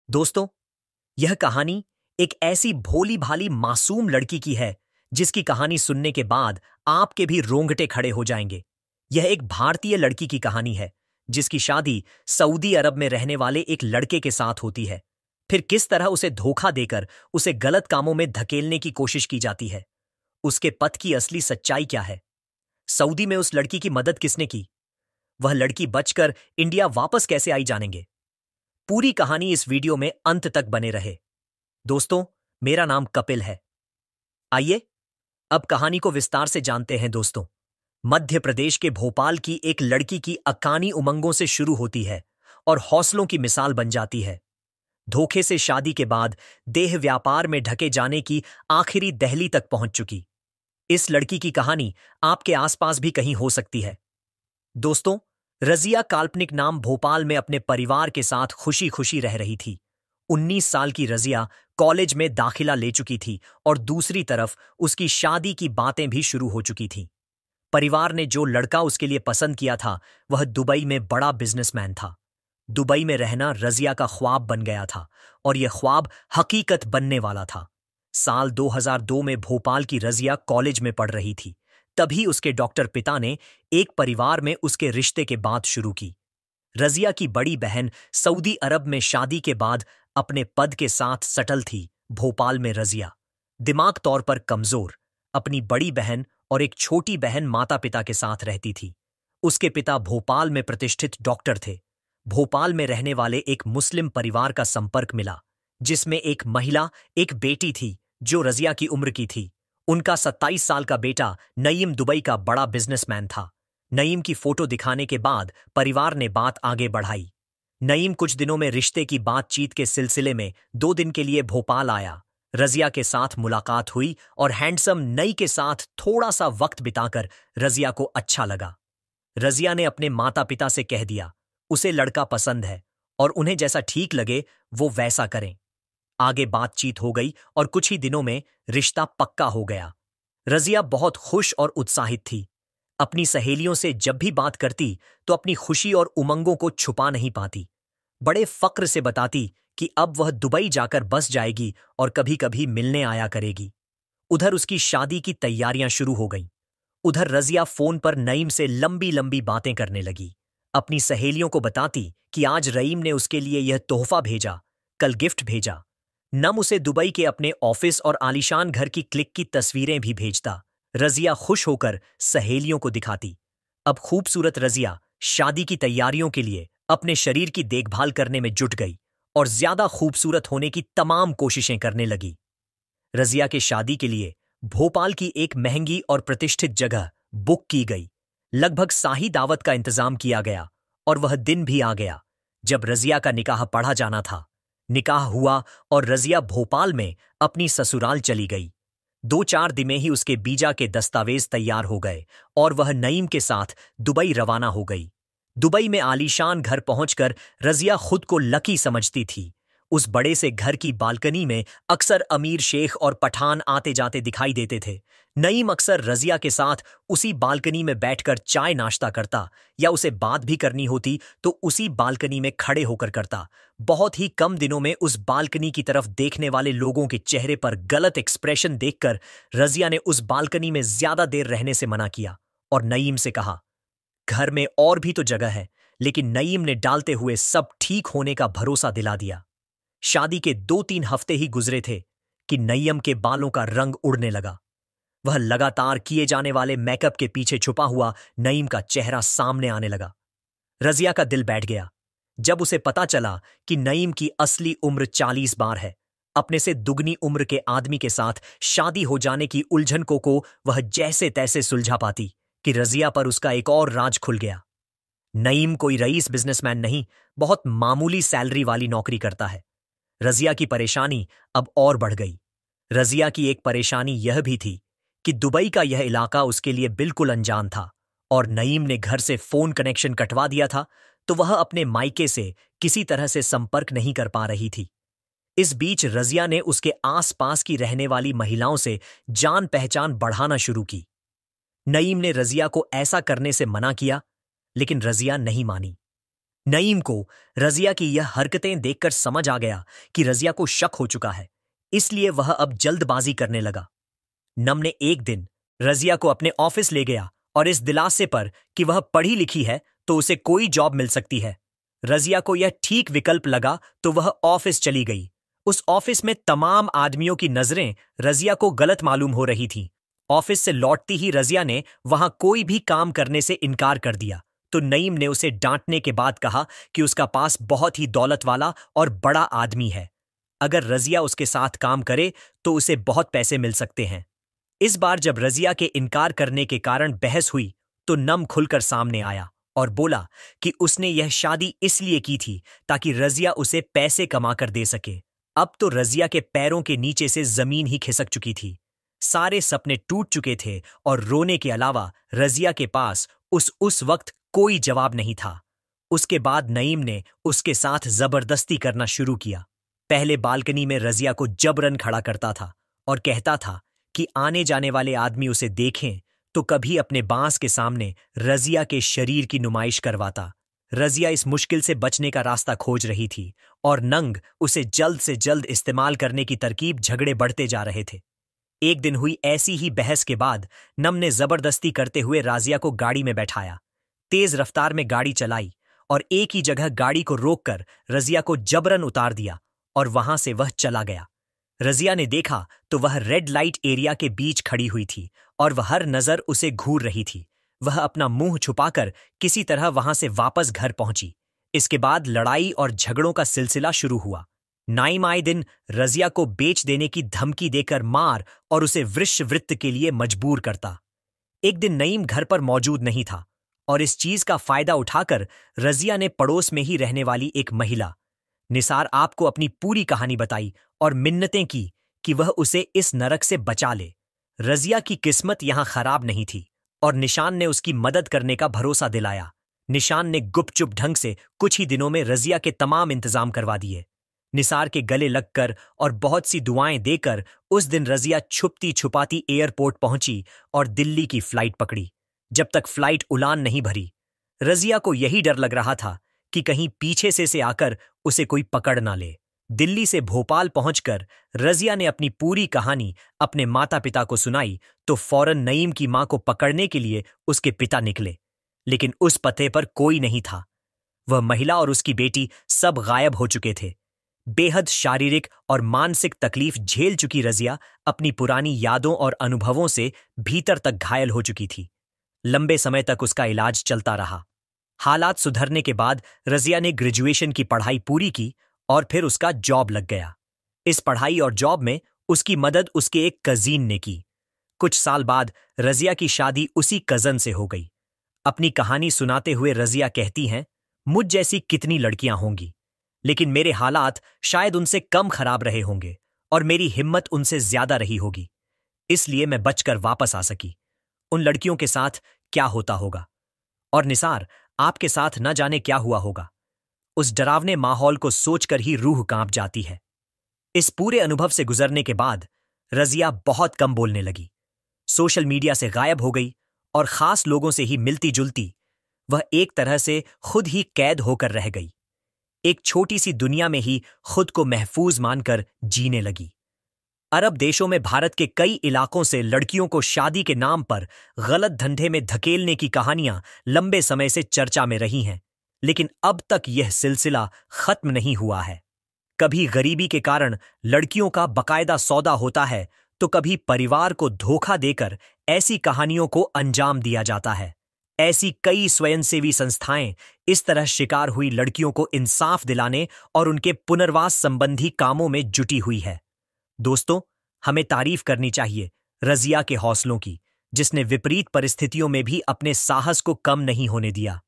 दोस्तों, यह कहानी एक ऐसी भोली भाली मासूम लड़की की है जिसकी कहानी सुनने के बाद आपके भी रोंगटे खड़े हो जाएंगे। यह एक भारतीय लड़की की कहानी है जिसकी शादी सऊदी अरब में रहने वाले एक लड़के के साथ होती है। फिर किस तरह उसे धोखा देकर उसे गलत कामों में धकेलने की कोशिश की जाती है। उसके पथ की असली सच्चाई क्या है? सऊदी में उस लड़की की मदद किसने की? वह लड़की बचकर इंडिया वापस कैसे आई, जानेंगे। पूरी कहानी इस वीडियो में अंत तक बने रहे। दोस्तों, मेरा नाम कपिल है। आइए अब कहानी को विस्तार से जानते हैं। दोस्तों, मध्य प्रदेश के भोपाल की एक लड़की की अकानी उमंगों से शुरू होती है और हौसलों की मिसाल बन जाती है। धोखे से शादी के बाद देह व्यापार में ढके जाने की आखिरी दहली तक पहुंच चुकी इस लड़की की कहानी आपके आसपास भी कहीं हो सकती है। दोस्तों, रजिया काल्पनिक नाम भोपाल में अपने परिवार के साथ खुशी खुशी रह रही थी। 19 साल की रजिया कॉलेज में दाखिला ले चुकी थी और दूसरी तरफ उसकी शादी की बातें भी शुरू हो चुकी थीं। परिवार ने जो लड़का उसके लिए पसंद किया था वह दुबई में बड़ा बिजनेसमैन था। दुबई में रहना रजिया का ख्वाब बन गया था और यह ख्वाब हकीकत बनने वाला था। साल 2002 में भोपाल की रजिया कॉलेज में पढ़ रही थी। तभी उसके डॉक्टर पिता ने एक परिवार में उसके रिश्ते के बात शुरू की। रजिया की बड़ी बहन सऊदी अरब में शादी के बाद अपने पद के साथ सटल थी। भोपाल में रजिया दिमाग तौर पर कमजोर, अपनी बड़ी बहन और एक छोटी बहन माता पिता के साथ रहती थी। उसके पिता भोपाल में प्रतिष्ठित डॉक्टर थे। भोपाल में रहने वाले एक मुस्लिम परिवार का संपर्क मिला जिसमें एक महिला, एक बेटी थी जो रजिया की उम्र की थी। उनका 27 साल का बेटा नईम दुबई का बड़ा बिजनेसमैन था। नईम की फोटो दिखाने के बाद परिवार ने बात आगे बढ़ाई। नईम कुछ दिनों में रिश्ते की बातचीत के सिलसिले में 2 दिन के लिए भोपाल आया। रजिया के साथ मुलाकात हुई और हैंडसम नई के साथ थोड़ा सा वक्त बिताकर रजिया को अच्छा लगा। रजिया ने अपने माता पिता से कह दिया उसे लड़का पसंद है और उन्हें जैसा ठीक लगे वो वैसा करें। आगे बातचीत हो गई और कुछ ही दिनों में रिश्ता पक्का हो गया। रजिया बहुत खुश और उत्साहित थी। अपनी सहेलियों से जब भी बात करती तो अपनी खुशी और उमंगों को छुपा नहीं पाती। बड़े फक्र से बताती कि अब वह दुबई जाकर बस जाएगी और कभी कभी मिलने आया करेगी। उधर उसकी शादी की तैयारियां शुरू हो गईं। उधर रजिया फोन पर नईम से लंबी लंबी बातें करने लगी। अपनी सहेलियों को बताती कि आज रईम ने उसके लिए यह तोहफा भेजा, कल गिफ्ट भेजा। नम उसे दुबई के अपने ऑफिस और आलीशान घर की क्लिक की तस्वीरें भी भेजता। रजिया खुश होकर सहेलियों को दिखाती। अब खूबसूरत रजिया शादी की तैयारियों के लिए अपने शरीर की देखभाल करने में जुट गई और ज्यादा खूबसूरत होने की तमाम कोशिशें करने लगी। रजिया के शादी के लिए भोपाल की एक महंगी और प्रतिष्ठित जगह बुक की गई। लगभग शाही दावत का इंतजाम किया गया और वह दिन भी आ गया जब रजिया का निकाह पढ़ा जाना था। निकाह हुआ और रजिया भोपाल में अपनी ससुराल चली गई। 2-4 दिन में ही उसके वीजा के दस्तावेज तैयार हो गए और वह नईम के साथ दुबई रवाना हो गई। दुबई में आलीशान घर पहुंचकर रजिया खुद को लकी समझती थी। उस बड़े से घर की बालकनी में अक्सर अमीर शेख और पठान आते जाते दिखाई देते थे। नईम अक्सर रजिया के साथ उसी बालकनी में बैठकर चाय नाश्ता करता या उसे बात भी करनी होती तो उसी बालकनी में खड़े होकर करता। बहुत ही कम दिनों में उस बालकनी की तरफ देखने वाले लोगों के चेहरे पर गलत एक्सप्रेशन देखकर रजिया ने उस बालकनी में ज्यादा देर रहने से मना किया और नईम से कहा, घर में और भी तो जगह है। लेकिन नईम ने डालते हुए सब ठीक होने का भरोसा दिला दिया। शादी के 2-3 हफ्ते ही गुजरे थे कि नईम के बालों का रंग उड़ने लगा। वह लगातार किए जाने वाले मेकअप के पीछे छुपा हुआ नईम का चेहरा सामने आने लगा। रजिया का दिल बैठ गया जब उसे पता चला कि नईम की असली उम्र 40 बार है। अपने से दुगनी उम्र के आदमी के साथ शादी हो जाने की उलझन को वह जैसे तैसे सुलझा पाती कि रजिया पर उसका एक और राज खुल गया। नईम कोई रईस बिजनेसमैन नहीं, बहुत मामूली सैलरी वाली नौकरी करता है। रजिया की परेशानी अब और बढ़ गई। रजिया की एक परेशानी यह भी थी कि दुबई का यह इलाका उसके लिए बिल्कुल अनजान था और नईम ने घर से फोन कनेक्शन कटवा दिया था तो वह अपने मायके से किसी तरह से संपर्क नहीं कर पा रही थी। इस बीच रजिया ने उसके आसपास की रहने वाली महिलाओं से जान पहचान बढ़ाना शुरू की। नईम ने रजिया को ऐसा करने से मना किया लेकिन रजिया नहीं मानी। नईम को रजिया की यह हरकतें देखकर समझ आ गया कि रजिया को शक हो चुका है, इसलिए वह अब जल्दबाजी करने लगा। नम ने एक दिन रजिया को अपने ऑफिस ले गया और इस दिलासे पर कि वह पढ़ी लिखी है तो उसे कोई जॉब मिल सकती है। रजिया को यह ठीक विकल्प लगा तो वह ऑफिस चली गई। उस ऑफिस में तमाम आदमियों की नजरें रजिया को गलत मालूम हो रही थीं। ऑफिस से लौटती ही रजिया ने वहां कोई भी काम करने से इनकार कर दिया तो नईम ने उसे डांटने के बाद कहा कि उसका पास बहुत ही दौलत वाला और बड़ा आदमी है। अगर रजिया उसके साथ काम करे तो उसे बहुत पैसे मिल सकते हैं। इस बार जब रजिया के इनकार करने के कारण बहस हुई तो नम खुलकर सामने आया और बोला कि उसने यह शादी इसलिए की थी ताकि रजिया उसे पैसे कमाकर दे सके। अब तो रजिया के पैरों के नीचे से जमीन ही खिसक चुकी थी। सारे सपने टूट चुके थे और रोने के अलावा रजिया के पास उस वक्त कोई जवाब नहीं था। उसके बाद नईम ने उसके साथ जबरदस्ती करना शुरू किया। पहले बालकनी में रजिया को जबरन खड़ा करता था और कहता था कि आने जाने वाले आदमी उसे देखें तो कभी अपने बांस के सामने रजिया के शरीर की नुमाइश करवाता। रजिया इस मुश्किल से बचने का रास्ता खोज रही थी और नंग उसे जल्द से जल्द इस्तेमाल करने की तरकीब झगड़े बढ़ते जा रहे थे। एक दिन हुई ऐसी ही बहस के बाद नम ने जबरदस्ती करते हुए राजिया को गाड़ी में बैठाया, तेज रफ्तार में गाड़ी चलाई और एक ही जगह गाड़ी को रोककर रजिया को जबरन उतार दिया और वहां से वह चला गया। रजिया ने देखा तो वह रेड लाइट एरिया के बीच खड़ी हुई थी और वह हर नजर उसे घूर रही थी। वह अपना मुंह छुपाकर किसी तरह वहां से वापस घर पहुंची। इसके बाद लड़ाई और झगड़ों का सिलसिला शुरू हुआ। नाइम आए दिन रजिया को बेच देने की धमकी देकर मार और उसे वृश्चिवृत्त के लिए मजबूर करता। एक दिन नईम घर पर मौजूद नहीं था और इस चीज का फायदा उठाकर रजिया ने पड़ोस में ही रहने वाली एक महिला निसार आपको अपनी पूरी कहानी बताई और मिन्नतें की कि वह उसे इस नरक से बचा ले। रजिया की किस्मत यहां खराब नहीं थी और निशान ने उसकी मदद करने का भरोसा दिलाया। निशान ने गुपचुप ढंग से कुछ ही दिनों में रजिया के तमाम इंतजाम करवा दिए। निसार के गले लगकर और बहुत सी दुआएं देकर उस दिन रजिया छुपती छुपाती एयरपोर्ट पहुंची और दिल्ली की फ्लाइट पकड़ी। जब तक फ्लाइट उड़ान नहीं भरी, रजिया को यही डर लग रहा था कि कहीं पीछे से आकर उसे कोई पकड़ ना ले। दिल्ली से भोपाल पहुंचकर रजिया ने अपनी पूरी कहानी अपने माता पिता को सुनाई तो फौरन नईम की मां को पकड़ने के लिए उसके पिता निकले, लेकिन उस पते पर कोई नहीं था। वह महिला और उसकी बेटी सब गायब हो चुके थे। बेहद शारीरिक और मानसिक तकलीफ झेल चुकी रजिया अपनी पुरानी यादों और अनुभवों से भीतर तक घायल हो चुकी थी। लंबे समय तक उसका इलाज चलता रहा। हालात सुधरने के बाद रजिया ने ग्रेजुएशन की पढ़ाई पूरी की और फिर उसका जॉब लग गया। इस पढ़ाई और जॉब में उसकी मदद उसके एक कजीन ने की। कुछ साल बाद रजिया की शादी उसी कजन से हो गई। अपनी कहानी सुनाते हुए रजिया कहती हैं, मुझ जैसी कितनी लड़कियां होंगी, लेकिन मेरे हालात शायद उनसे कम खराब रहे होंगे और मेरी हिम्मत उनसे ज्यादा रही होगी, इसलिए मैं बचकर वापस आ सकी। उन लड़कियों के साथ क्या होता होगा और निसार आपके साथ न जाने क्या हुआ होगा। उस डरावने माहौल को सोचकर ही रूह कांप जाती है। इस पूरे अनुभव से गुजरने के बाद रजिया बहुत कम बोलने लगी, सोशल मीडिया से गायब हो गई और खास लोगों से ही मिलती जुलती वह एक तरह से खुद ही कैद होकर रह गई। एक छोटी सी दुनिया में ही खुद को महफूज मानकर जीने लगी। अरब देशों में भारत के कई इलाकों से लड़कियों को शादी के नाम पर गलत धंधे में धकेलने की कहानियां लंबे समय से चर्चा में रही हैं, लेकिन अब तक यह सिलसिला खत्म नहीं हुआ है। कभी गरीबी के कारण लड़कियों का बकायदा सौदा होता है तो कभी परिवार को धोखा देकर ऐसी कहानियों को अंजाम दिया जाता है। ऐसी कई स्वयंसेवी संस्थाएं इस तरह शिकार हुई लड़कियों को इंसाफ दिलाने और उनके पुनर्वास संबंधी कामों में जुटी हुई है। दोस्तों, हमें तारीफ करनी चाहिए रजिया के हौसलों की, जिसने विपरीत परिस्थितियों में भी अपने साहस को कम नहीं होने दिया।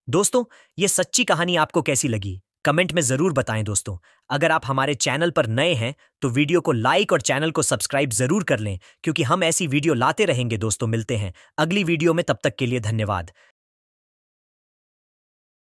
दोस्तों, ये सच्ची कहानी आपको कैसी लगी? कमेंट में जरूर बताएं दोस्तों। अगर आप हमारे चैनल पर नए हैं तो वीडियो को लाइक और चैनल को सब्सक्राइब जरूर कर लें, क्योंकि हम ऐसी वीडियो लाते रहेंगे दोस्तों। मिलते हैं अगली वीडियो में, तब तक के लिए धन्यवाद।